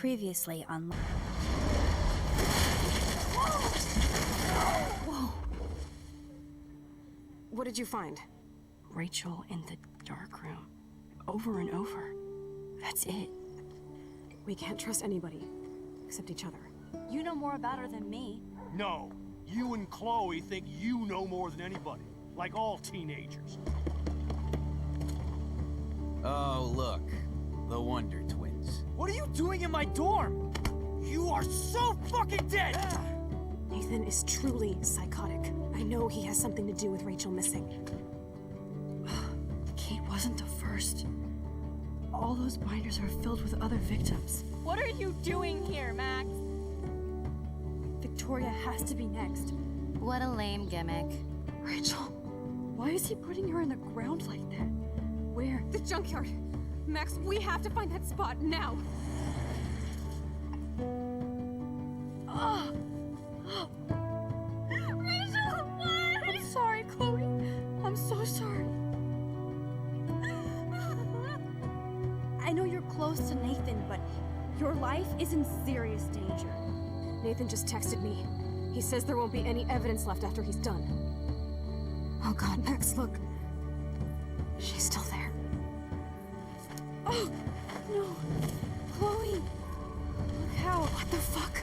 Previously on... Whoa! What did you find? Rachel in the dark room. Over and over. That's it. We can't trust anybody, except each other. You know more about her than me. No. You and Chloe think you know more than anybody. Like all teenagers. Oh, look. The Wonder Twins. What are you doing in my dorm? You are so fucking dead! Nathan is truly psychotic. I know he has something to do with Rachel missing. Kate wasn't the first. All those binders are filled with other victims. What are you doing here, Max? Victoria has to be next. What a lame gimmick. Rachel, why is he putting her in the ground like that? Where? The junkyard! Max, we have to find that spot now! Rachel, what? I'm sorry, Chloe. I'm so sorry. I know you're close to Nathan, but your life is in serious danger. Nathan just texted me. He says there won't be any evidence left after he's done. Oh god, Max, look. She's still there. Oh, no. Chloe. Look how. What the fuck?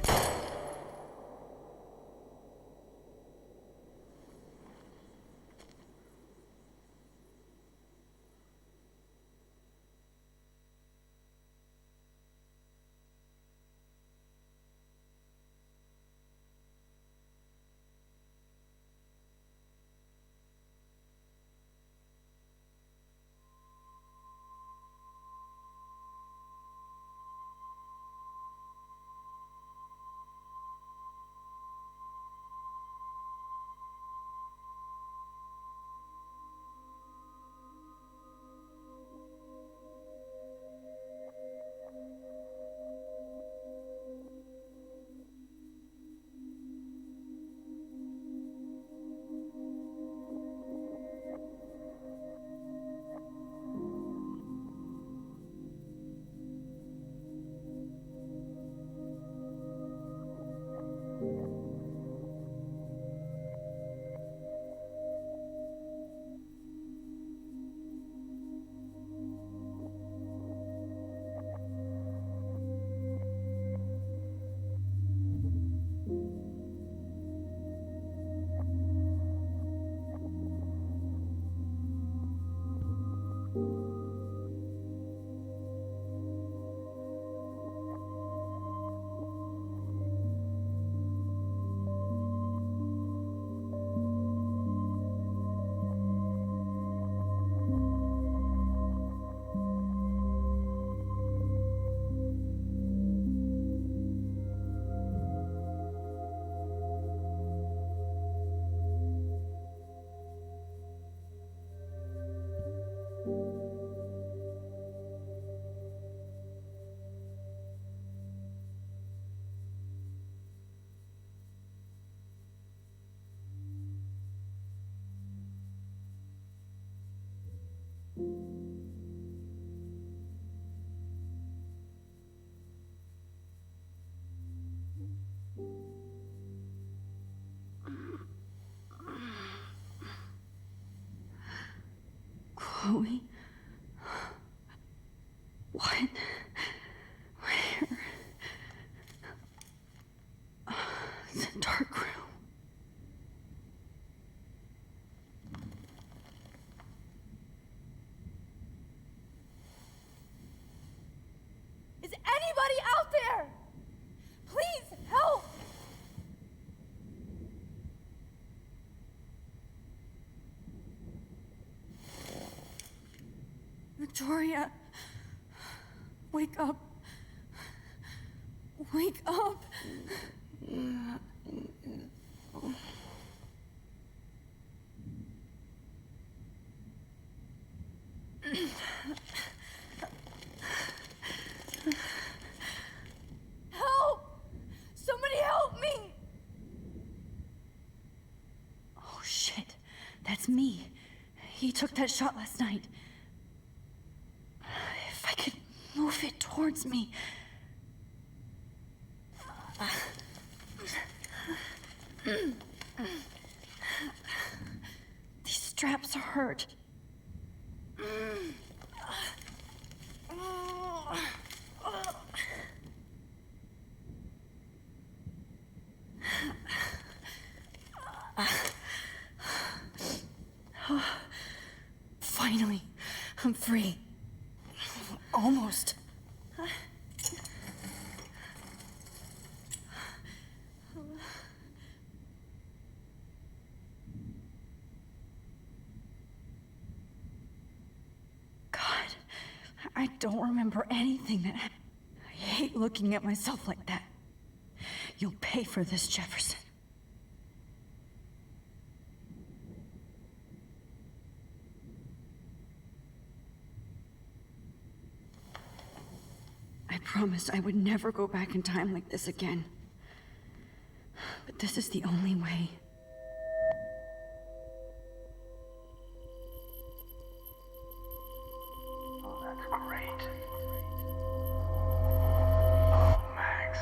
Chloe? What? Where? The dark room. Is anybody out there? Please help! Victoria, wake up. Wake up. Help! Somebody help me! Oh shit, that's me. He took that shot last night. If I could move it towards me. These straps hurt. Finally, I'm free. Almost. God, I don't remember anything that happened. I hate looking at myself like that. You'll pay for this, Jefferson. I promised I would never go back in time like this again. But this is the only way. Oh, that's great. Oh, Max.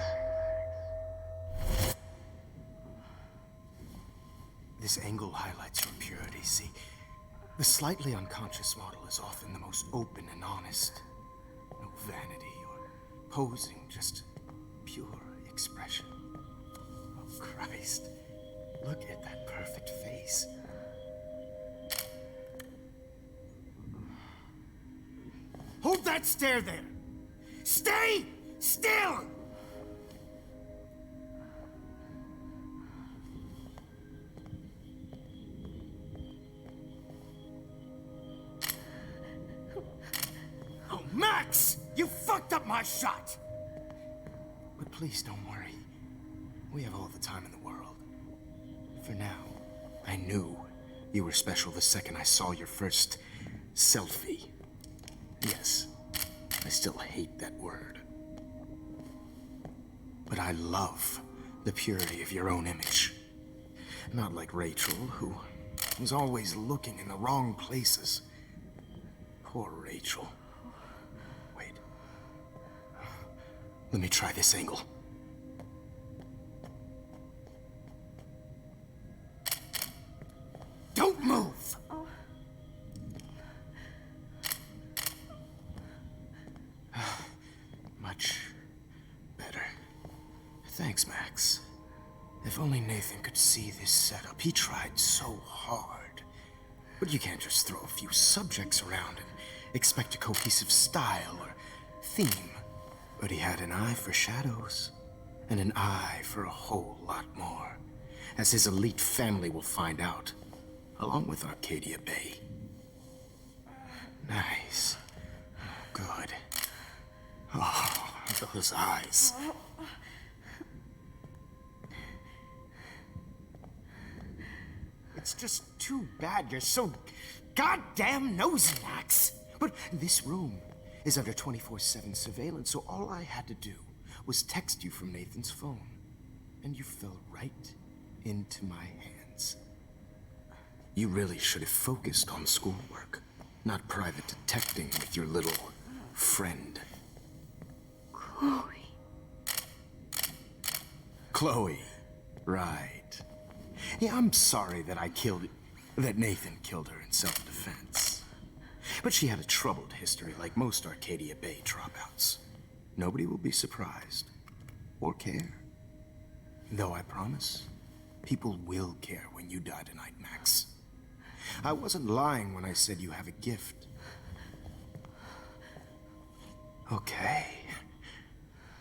This angle highlights your purity, see? The slightly unconscious model is often the most open and honest. No vanity or posing, just pure expression. Oh, Christ. Look at that perfect face. Hold that stare there! Stay still! Oh, Max! You fucked up my shot! But please don't worry. We have all the time in the world. For now, I knew you were special the second I saw your first selfie. Yes, I still hate that word. But I love the purity of your own image. Not like Rachel, who was always looking in the wrong places. Poor Rachel. Wait. Let me try this angle. Don't move! Much better. Thanks, Max. If only Nathan could see this setup. He tried so hard. But you can't just throw a few subjects around and expect a cohesive style or theme. But he had an eye for shadows, and an eye for a whole lot more, as his elite family will find out, along with Arcadia Bay. Nice. Good. Oh, those eyes. It's just too bad you're so goddamn nosy, Max. But this room is under 24/7 surveillance, so all I had to do was text you from Nathan's phone. And you fell right into my hands. You really should have focused on schoolwork, not private detecting with your little friend. Chloe. Chloe. Right. Yeah, I'm sorry that that Nathan killed her in self-defense. But she had a troubled history like most Arcadia Bay dropouts. Nobody will be surprised. Or care. Though I promise, people will care when you die tonight, Max. I wasn't lying when I said you have a gift. Okay.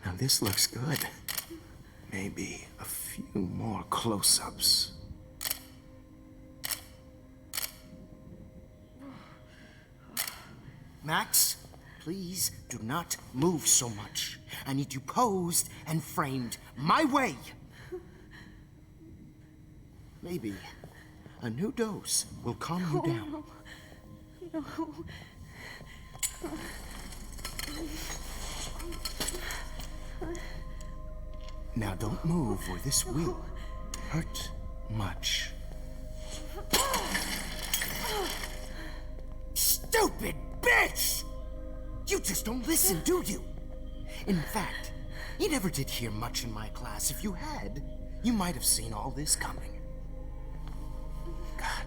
Now this looks good. Maybe a few more close-ups. Max, please do not move so much. I need you posed and framed my way. Maybe a new dose will calm you down. No. Now don't move or this will hurt much. Stupid bitch! You just don't listen, do you? In fact, You never did hear much in my class. If you had, you might have seen all this coming. God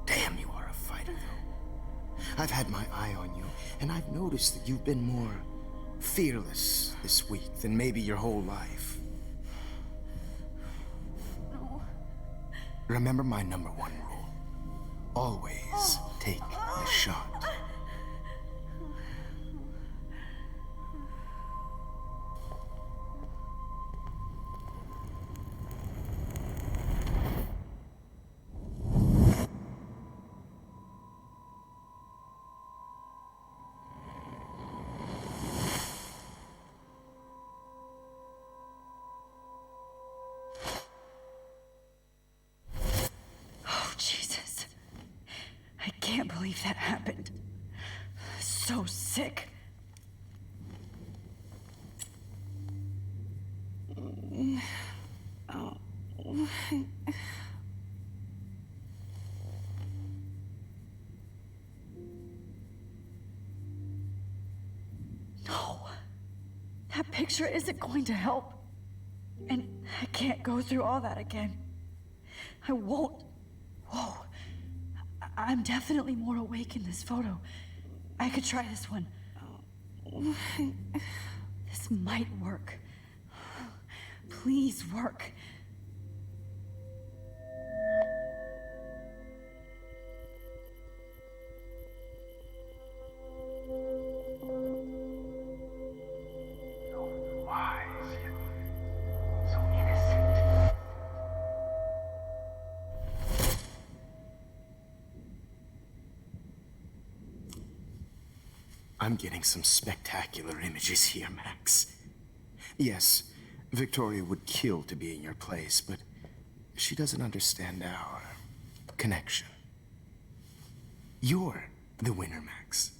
damn, you are a fighter, though. I've had my eye on you, and I've noticed that you've been more fearless this week than maybe your whole life. No. Remember my #1 rule. Always take the shot. Oh, Jesus. I can't believe that happened. So sick. No. That picture isn't going to help. And I can't go through all that again. I won't. Whoa. I'm definitely more awake in this photo. I could try this one. This might work. Please work. So wise, yet so innocent. I'm getting some spectacular images here, Max. Yes, Victoria would kill to be in your place, but she doesn't understand our connection. You're the winner, Max.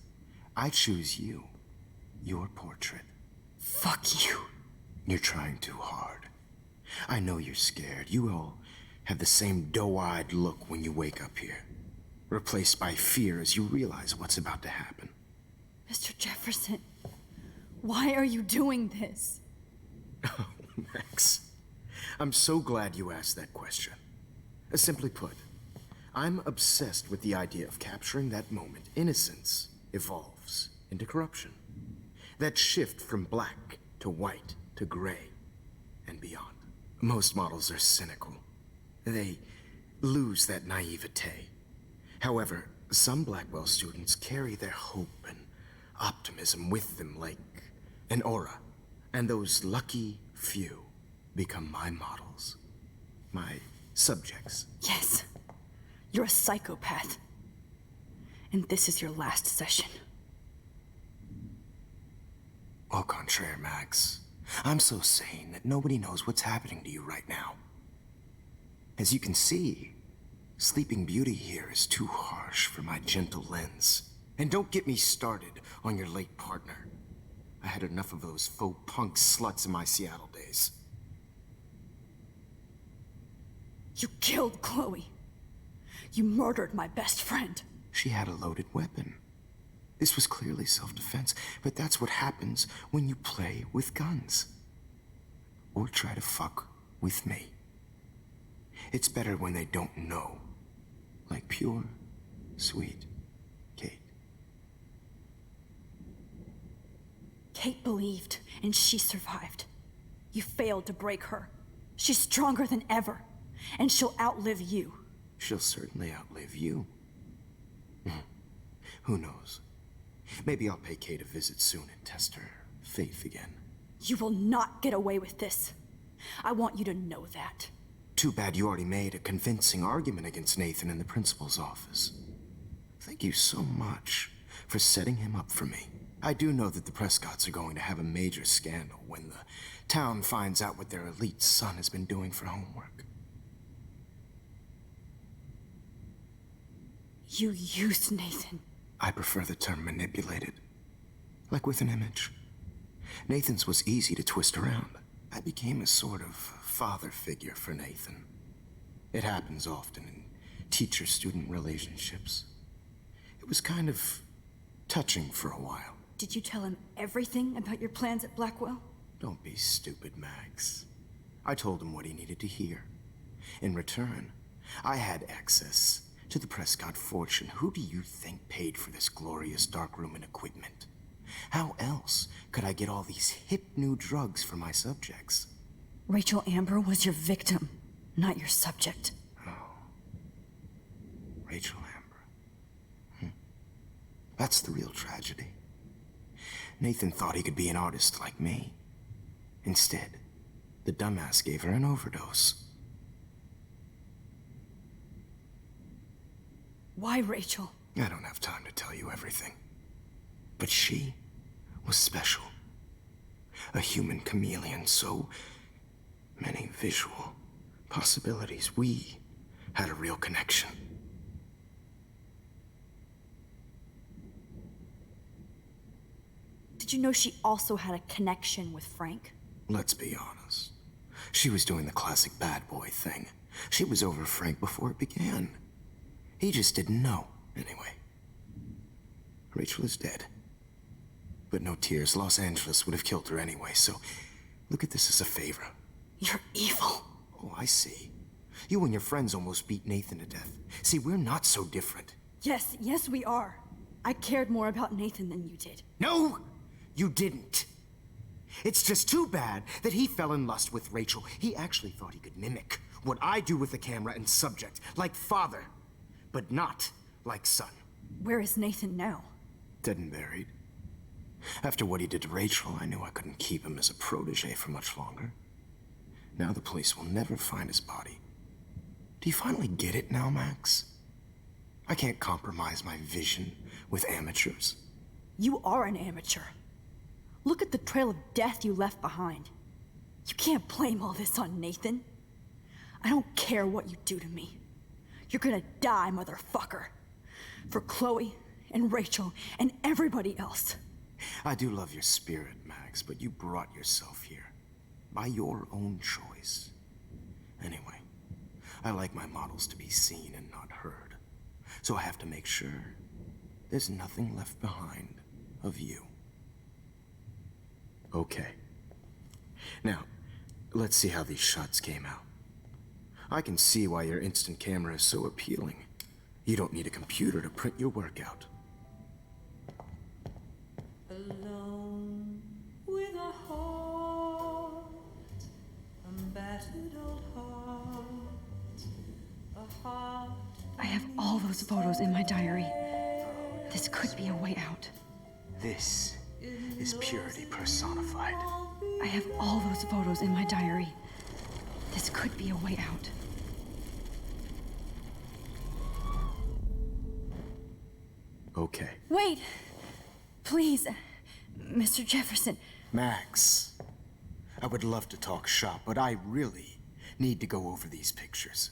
I choose you. Your portrait. Fuck you. You're trying too hard. I know you're scared. You all have the same doe-eyed look when you wake up here, replaced by fear as you realize what's about to happen. Mr. Jefferson, why are you doing this? Oh, Max. I'm so glad you asked that question. Simply put, I'm obsessed with the idea of capturing that moment innocence evolves into corruption. That shift from black to white to gray and beyond. Most models are cynical. They lose that naivete. However, some Blackwell students carry their hope and optimism with them like an aura. And those lucky few become my models. My subjects. Yes, you're a psychopath. And this is your last session. Au contraire, Max. I'm so sane that nobody knows what's happening to you right now. As you can see, Sleeping Beauty here is too harsh for my gentle lens. And don't get me started on your late partner. I had enough of those faux punk sluts in my Seattle days. You killed Chloe. You murdered my best friend. She had a loaded weapon. This was clearly self-defense, but that's what happens when you play with guns. Or try to fuck with me. It's better when they don't know. Like pure, sweet Kate. Kate believed, and she survived. You failed to break her. She's stronger than ever, and she'll outlive you. She'll certainly outlive you. Who knows? Maybe I'll pay Kate a visit soon and test her faith again. You will not get away with this. I want you to know that. Too bad you already made a convincing argument against Nathan in the principal's office. Thank you so much for setting him up for me. I do know that the Prescotts are going to have a major scandal when the town finds out what their elite son has been doing for homework. You used Nathan. I prefer the term manipulated. Like with an image. Nathan's was easy to twist around. I became a sort of father figure for Nathan. It happens often in teacher-student relationships. It was kind of touching for a while. Did you tell him everything about your plans at Blackwell? Don't be stupid, Max. I told him what he needed to hear. In return, I had access to the Prescott fortune. Who do you think paid for this glorious darkroom and equipment? How else could I get all these hip new drugs for my subjects? Rachel Amber was your victim, not your subject. Rachel Amber. That's the real tragedy. Nathan thought he could be an artist like me. Instead, the dumbass gave her an overdose. Why Rachel? I don't have time to tell you everything. But she was special. A human chameleon, so many visual possibilities. We had a real connection. Did you know she also had a connection with Frank? Let's be honest. She was doing the classic bad boy thing. She was over Frank before it began. He just didn't know, anyway. Rachel is dead. But no tears. Los Angeles would have killed her anyway, so look at this as a favor. You're evil. Oh, I see. You and your friends almost beat Nathan to death. See, we're not so different. Yes, we are. I cared more about Nathan than you did. No, you didn't. It's just too bad that he fell in lust with Rachel. He actually thought he could mimic what I do with the camera and subject, like father, but not like son. Where is Nathan now? Dead and buried. After what he did to Rachel, I knew I couldn't keep him as a protege for much longer. Now the police will never find his body. Do you finally get it now, Max? I can't compromise my vision with amateurs. You are an amateur. Look at the trail of death you left behind. You can't blame all this on Nathan. I don't care what you do to me. You're gonna die, motherfucker. For Chloe and Rachel and everybody else. I do love your spirit, Max, but you brought yourself here. By your own choice. Anyway, I like my models to be seen and not heard. So I have to make sure there's nothing left behind of you. Okay. Now, let's see how these shots came out. I can see why your instant camera is so appealing. You don't need a computer to print your work out. Alone with a heart, a battered old heart, a heart. I have all those photos in my diary. This could be a way out. This is purity personified. I have all those photos in my diary. This could be a way out. Okay. Wait! Please, Mr. Jefferson. Max, I would love to talk shop, but I really need to go over these pictures.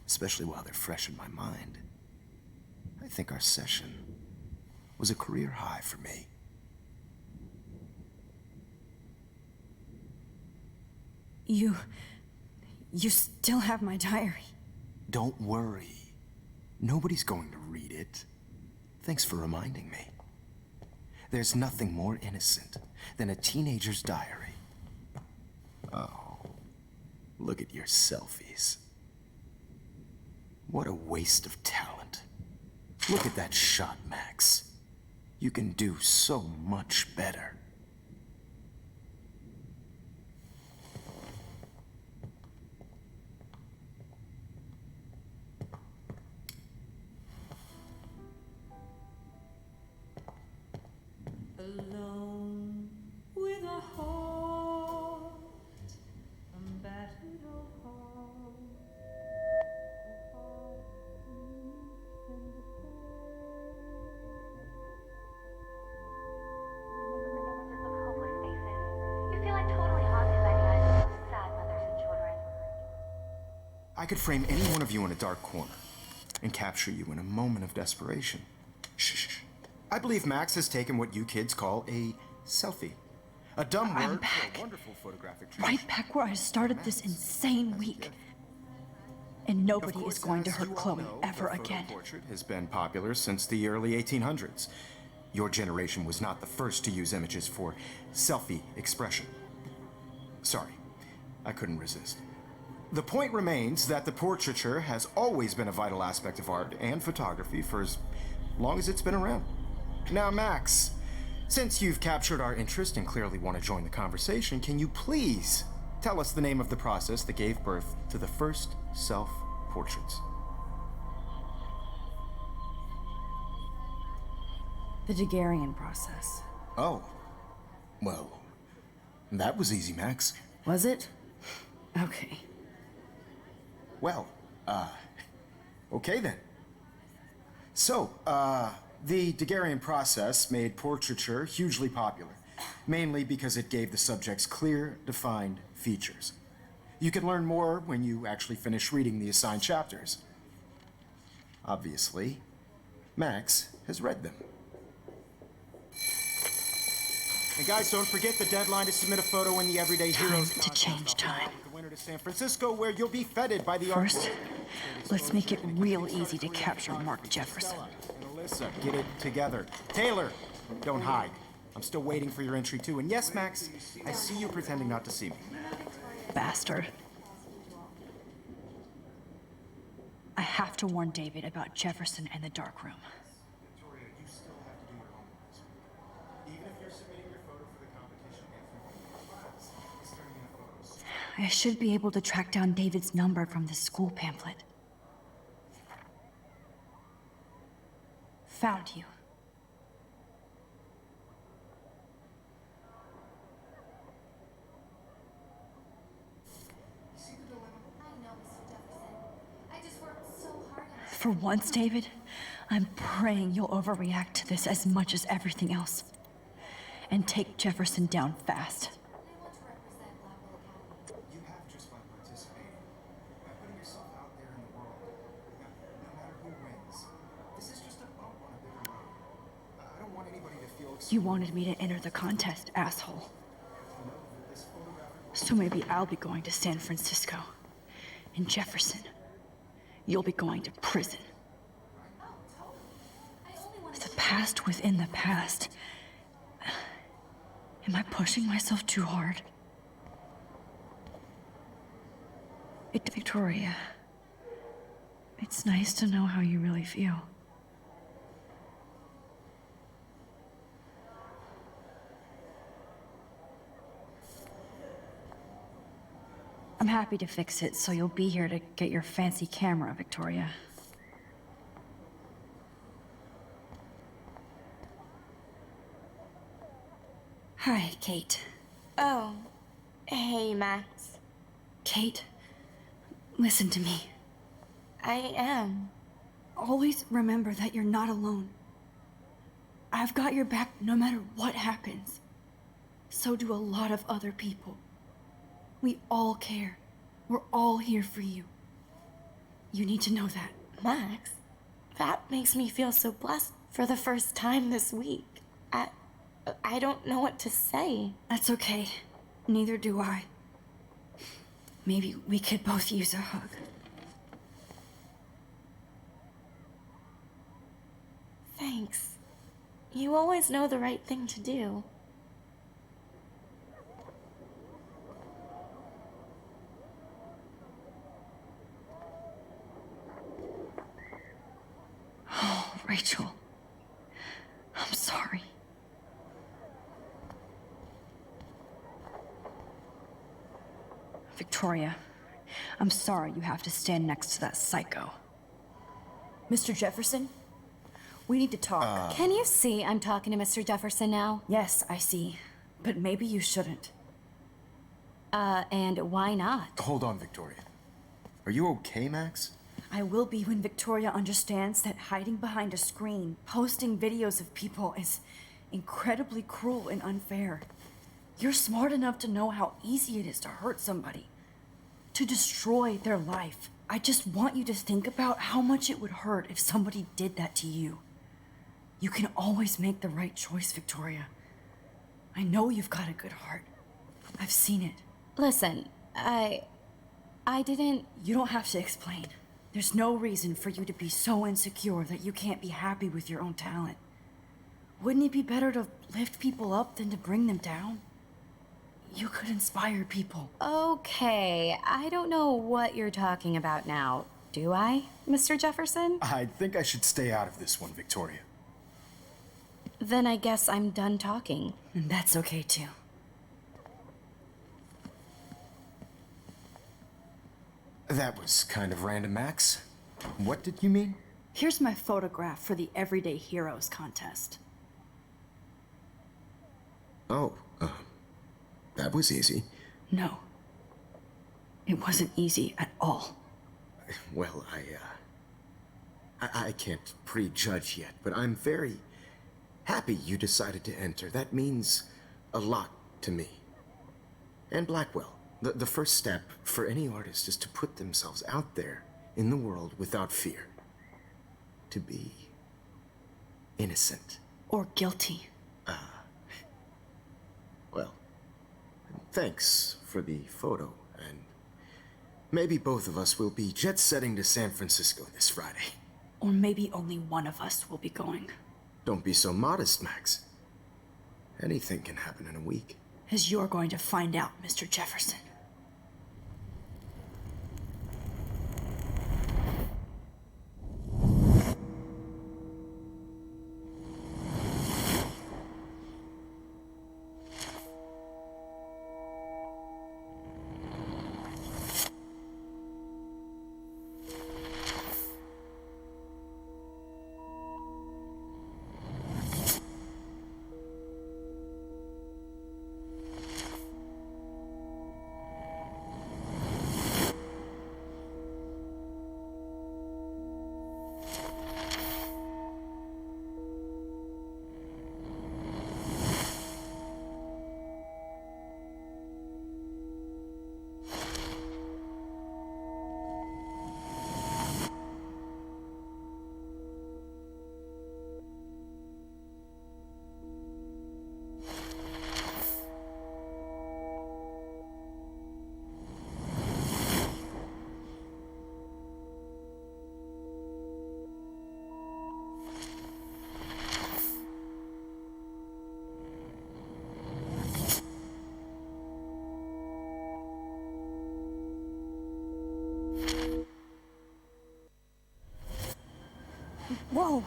Especially while they're fresh in my mind. I think our session was a career high for me. You still have my diary. Don't worry. Nobody's going to read it. Thanks for reminding me. There's nothing more innocent than a teenager's diary. Oh, look at your selfies. What a waste of talent. Look at that shot, Max. You can do so much better. Alone with a heart, a battered old heart, a heart in I could frame any one of you in a dark corner and capture you in a moment of desperation. Shh. I believe Max has taken what you kids call a selfie. A dumb I'm word back. for a wonderful photographic tradition. Right back where I started this insane week. And nobody is going to hurt Chloe ever again. Portrait has been popular since the early 1800s. Your generation was not the first to use images for selfie expression. Sorry, I couldn't resist. The point remains that the portraiture has always been a vital aspect of art and photography for as long as it's been around. Now, Max, since you've captured our interest and clearly want to join the conversation, can you please tell us the name of the process that gave birth to the first self-portraits? The Daguerrean process. Oh. Well, that was easy, Max. Was it? Okay. Well, okay then. So, the Daguerrean process made portraiture hugely popular, mainly because it gave the subjects clear, defined features. You can learn more when you actually finish reading the assigned chapters. Obviously, Max has read them. And guys, don't forget the deadline to submit a photo in the Everyday Heroes Time to change time. the winter to San Francisco, where you'll be feted by the First, let's make it real easy to capture Mark Jefferson. And Alyssa, get it together. Taylor, don't hide. I'm still waiting for your entry too. And yes, Max, I see you pretending not to see me. Bastard. I have to warn David about Jefferson and the dark room. Victoria, you still have to do your homework this week. Even if you're submitting your photo for the competition and files, it's turning in photos. I should be able to track down David's number from the school pamphlet. Found you. For once, David, I'm praying you'll overreact to this as much as everything else. And take Jefferson down fast. You have just by participating, by putting yourself out there in the world, no matter who wins. This is just a bump on a bigger road. I don't want anybody to feel You wanted me to enter the contest, asshole. So maybe I'll be going to San Francisco. And Jefferson, you'll be going to prison. The past within the past. Am I pushing myself too hard? Victoria, it's nice to know how you really feel. I'm happy to fix it, so you'll be here to get your fancy camera, Victoria. Hi, Kate. Oh. Hey, Max. Kate, listen to me. I am. Always remember that you're not alone. I've got your back no matter what happens. So do a lot of other people. We all care. We're all here for you. You need to know that. Max, that makes me feel so blessed for the first time this week. I don't know what to say. That's okay. Neither do I. Maybe we could both use a hug. Thanks. You always know the right thing to do. Oh, Rachel. I'm sorry. Victoria, I'm sorry you have to stand next to that psycho. Mr. Jefferson, we need to talk. Can you see I'm talking to Mr. Jefferson now? Yes, I see. But maybe you shouldn't. And why not? Hold on, Victoria. Are you okay, Max? I will be when Victoria understands that hiding behind a screen, posting videos of people is incredibly cruel and unfair. You're smart enough to know how easy it is to hurt somebody, to destroy their life. I just want you to think about how much it would hurt if somebody did that to you. You can always make the right choice, Victoria. I know you've got a good heart. I've seen it. Listen, I didn't... You don't have to explain. There's no reason for you to be so insecure that you can't be happy with your own talent. Wouldn't it be better to lift people up than to bring them down? You could inspire people. Okay, I don't know what you're talking about now. Do I, Mr. Jefferson? I think I should stay out of this one, Victoria. Then I guess I'm done talking. And that's okay too. That was kind of random, Max. What did you mean? Here's my photograph for the Everyday Heroes contest. Oh, that was easy. No. It wasn't easy at all. Well, I can't prejudge yet, but I'm very happy you decided to enter. That means a lot to me. And Blackwell. The first step for any artist is to put themselves out there in the world without fear. To be innocent. Or guilty. Well, thanks for the photo, and maybe both of us will be jet-setting to San Francisco this Friday. Or maybe only one of us will be going. Don't be so modest, Max. Anything can happen in a week. As you're going to find out, Mr. Jefferson. Whoa!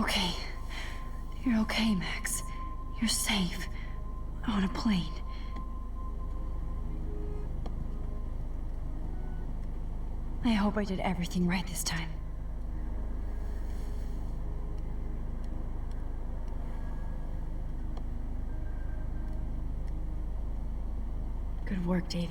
Okay. You're okay, Max. You're safe. On a plane. I hope I did everything right this time. Good work, David.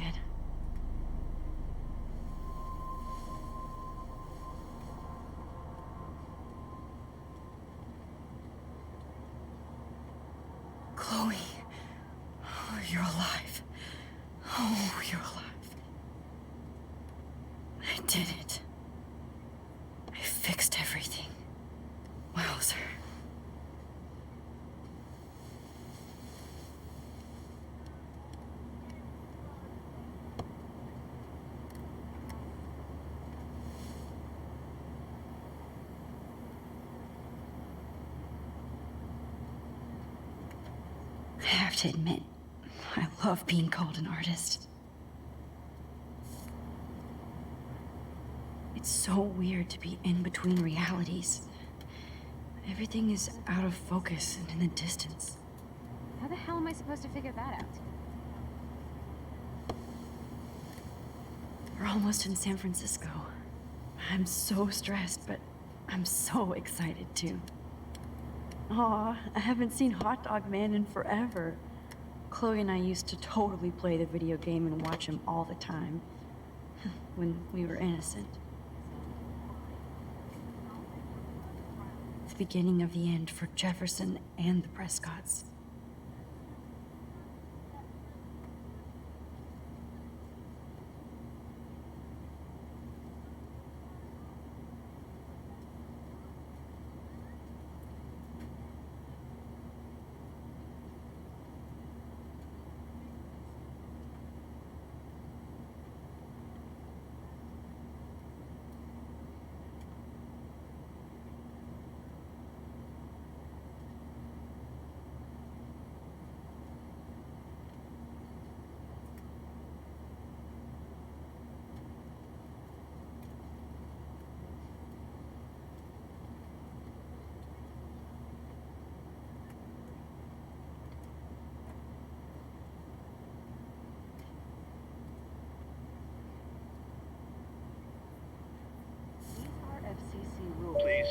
Chloe. Oh, you're alive. Oh, you're alive. I did it. I fixed everything. Wowzer. I have to admit, I love being called an artist. It's so weird to be in between realities. Everything is out of focus and in the distance. How the hell am I supposed to figure that out? We're almost in San Francisco. I'm so stressed, but I'm so excited too. Aw, I haven't seen Hot Dog Man in forever. Chloe and I used to totally play the video game and watch him all the time. When we were innocent. The beginning of the end for Jefferson and the Prescotts.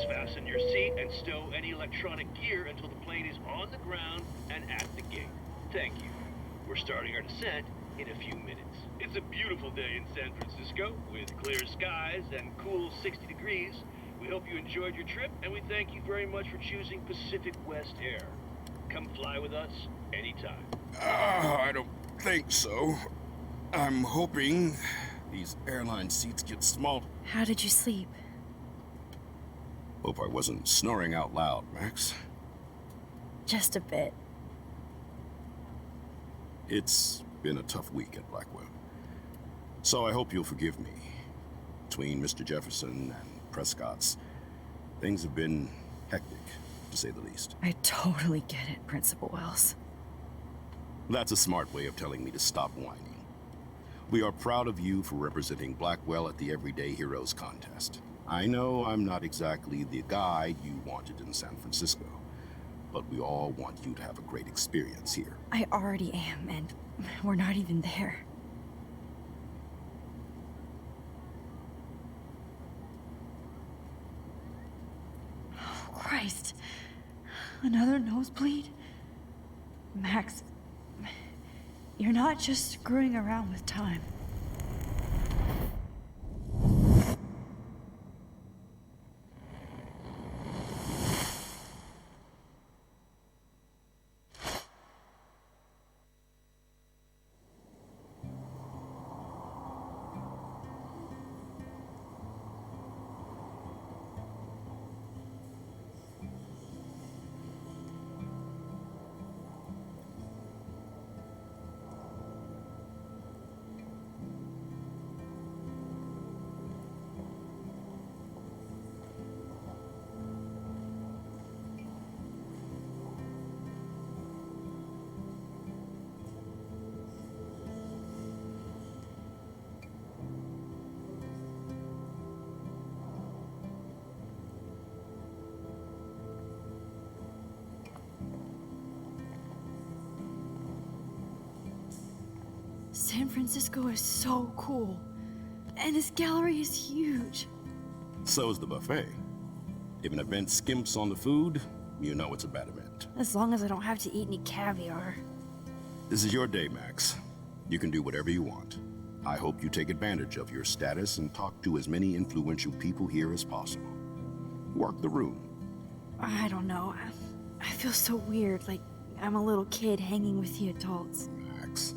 fasten your seat and stow any electronic gear until the plane is on the ground and at the gate. Thank you. We're starting our descent in a few minutes. It's a beautiful day in San Francisco with clear skies and cool 60 degrees. We hope you enjoyed your trip, and we thank you very much for choosing Pacific West Air. Come fly with us anytime. I don't think so. I'm hoping these airline seats get small. How did you sleep? Hope I wasn't snoring out loud, Max. Just a bit. It's been a tough week at Blackwell. So I hope you'll forgive me. Between Mr. Jefferson and Prescott's, things have been hectic, to say the least. I totally get it, Principal Wells. That's a smart way of telling me to stop whining. We are proud of you for representing Blackwell at the Everyday Heroes contest. I know I'm not exactly the guy you wanted in San Francisco, but we all want you to have a great experience here. I already am, and we're not even there. Oh, Christ. Another nosebleed? Max, you're not just screwing around with time. San Francisco is so cool. And this gallery is huge. So is the buffet. If an event skimps on the food, you know it's a bad event. As long as I don't have to eat any caviar. This is your day, Max. You can do whatever you want. I hope you take advantage of your status and talk to as many influential people here as possible. Work the room. I don't know. I feel so weird, like I'm a little kid hanging with the adults. Max,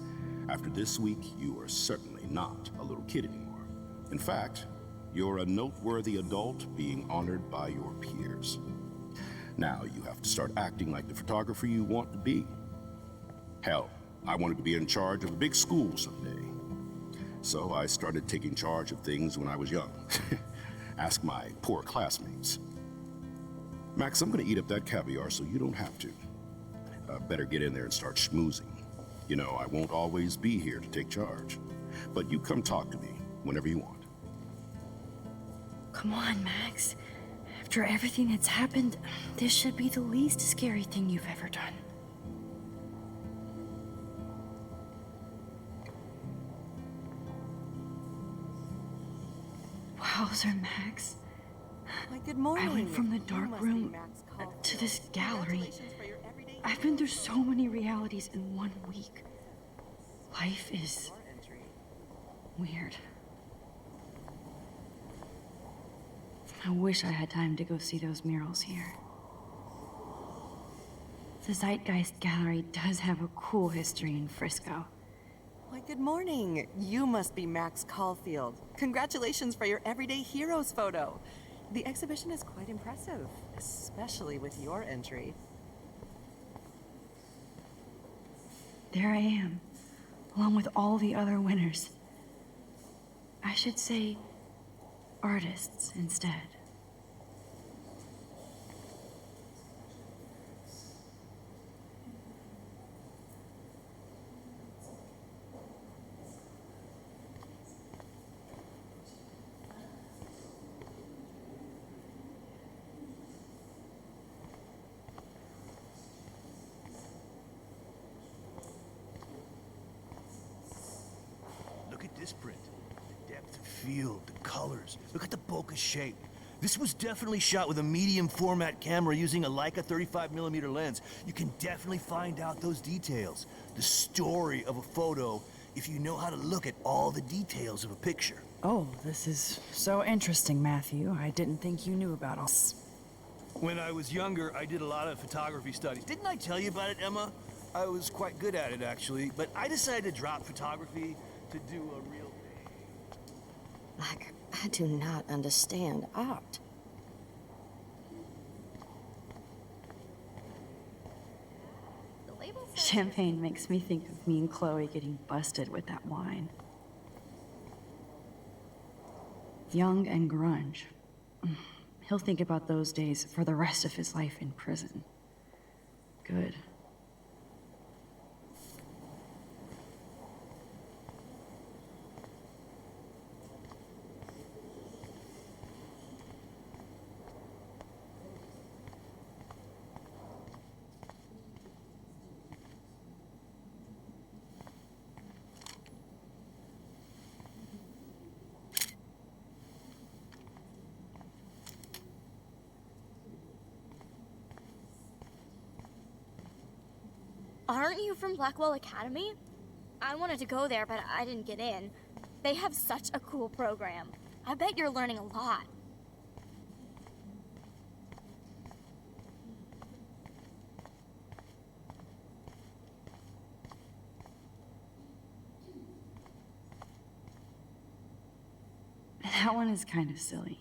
after this week, you are certainly not a little kid anymore. In fact, you're a noteworthy adult being honored by your peers. Now you have to start acting like the photographer you want to be. Hell, I wanted to be in charge of a big school someday. So I started taking charge of things when I was young. Ask my poor classmates. Max, I'm gonna eat up that caviar so you don't have to. Better get in there and start schmoozing. You know, I won't always be here to take charge. But you come talk to me whenever you want. Come on, Max. After everything that's happened, this should be the least scary thing you've ever done. Wowzer, Max. Why, good morning. I went from the dark room to this gallery. I've been through so many realities in 1 week. Life is weird. I wish I had time to go see those murals here. The Zeitgeist Gallery does have a cool history in Frisco. Why, good morning. You must be Max Caulfield. Congratulations for your Everyday Heroes photo. The exhibition is quite impressive, especially with your entry. There I am, along with all the other winners. I should say artists instead. Look at this print. The depth of field, the colors. Look at the bokeh shape. This was definitely shot with a medium format camera using a Leica 35mm lens. You can definitely find out those details. The story of a photo if you know how to look at all the details of a picture. Oh, this is so interesting, Matthew. I didn't think you knew about all this. When I was younger, I did a lot of photography studies. Didn't I tell you about it, Emma? I was quite good at it, actually. But I decided to drop photography to do a real thing. Like, I do not understand art. Champagne makes me think of me and Chloe getting busted with that wine. Young and grunge. He'll think about those days for the rest of his life in prison. Good. Aren't you from Blackwell Academy? I wanted to go there, but I didn't get in. They have such a cool program. I bet you're learning a lot. That one is kind of silly.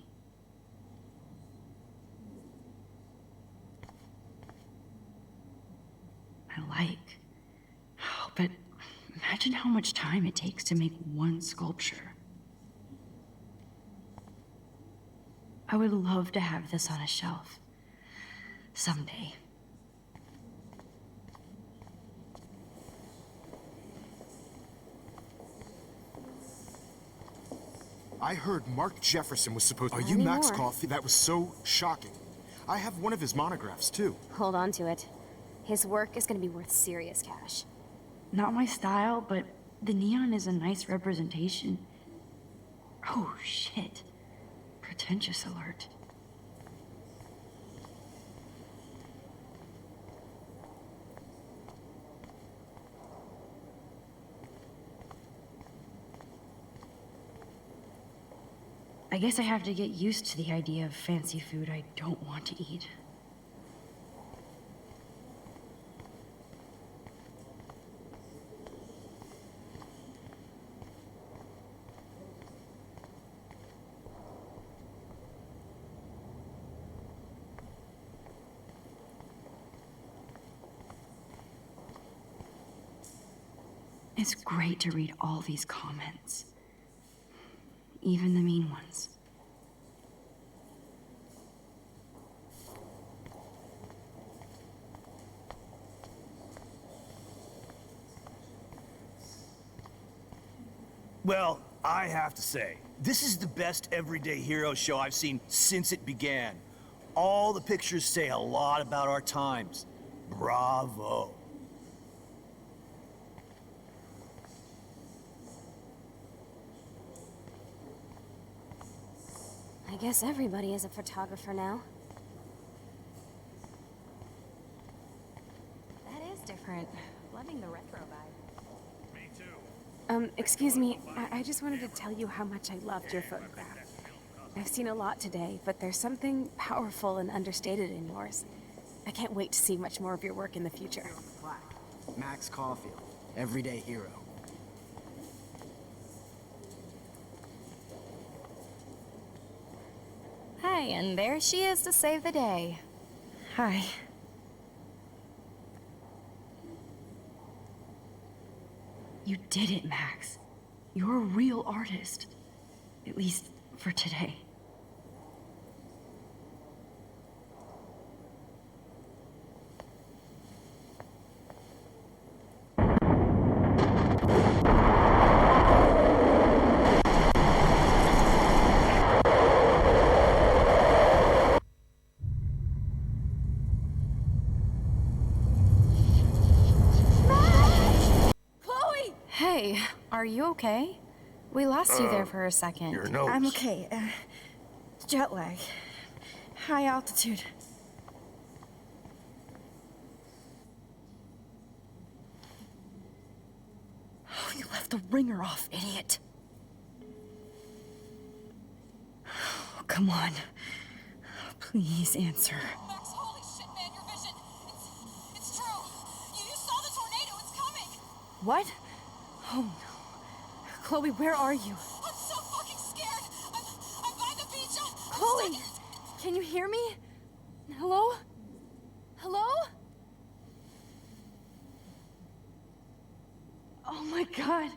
But imagine how much time it takes to make one sculpture. I would love to have this on a shelf. Someday. I heard Mark Jefferson was supposed to... Are you Max Caulfield? That was so shocking. I have one of his monographs, too. Hold on to it. His work is gonna be worth serious cash. Not my style, but the neon is a nice representation. Oh, shit. Pretentious alert. I guess I have to get used to the idea of fancy food I don't want to eat. It's great to read all these comments. Even the mean ones. Well, I have to say, this is the best everyday hero show I've seen since it began. All the pictures say a lot about our times. Bravo. I guess everybody is a photographer now. That is different. Loving the retro vibe. Me too. Excuse me. I just wanted to tell you how much I loved your photograph. I've seen a lot today, but there's something powerful and understated in yours. I can't wait to see much more of your work in the future. Max Caulfield, everyday hero. Hi, and there she is to save the day. Hi. You did it, Max. You're a real artist. At least for today. Are you okay? We lost you there for a second. Your nose. I'm okay. jet lag. High altitude. Oh, you left the ringer off, idiot. Oh, come on. Please answer. Max, holy shit, man, your vision. It's true. You saw the tornado. It's coming. What? Oh no. Chloe, where are you? I'm so fucking scared. I'm by the beach. Chloe! Can you hear me? Hello? Hello? Oh my god.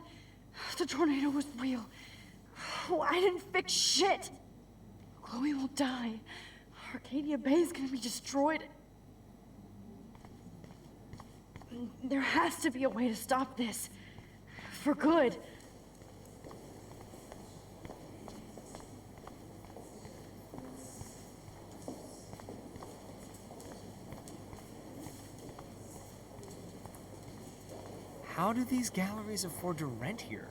The tornado was real. Oh, I didn't fix shit. Chloe will die. Arcadia Bay is gonna be destroyed. There has to be a way to stop this. For good. How do these galleries afford to rent here?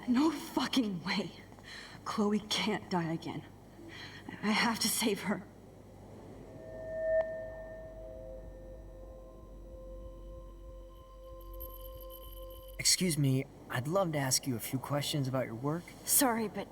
No fucking way. Chloe can't die again. I have to save her. Excuse me, I'd love to ask you a few questions about your work. Sorry, but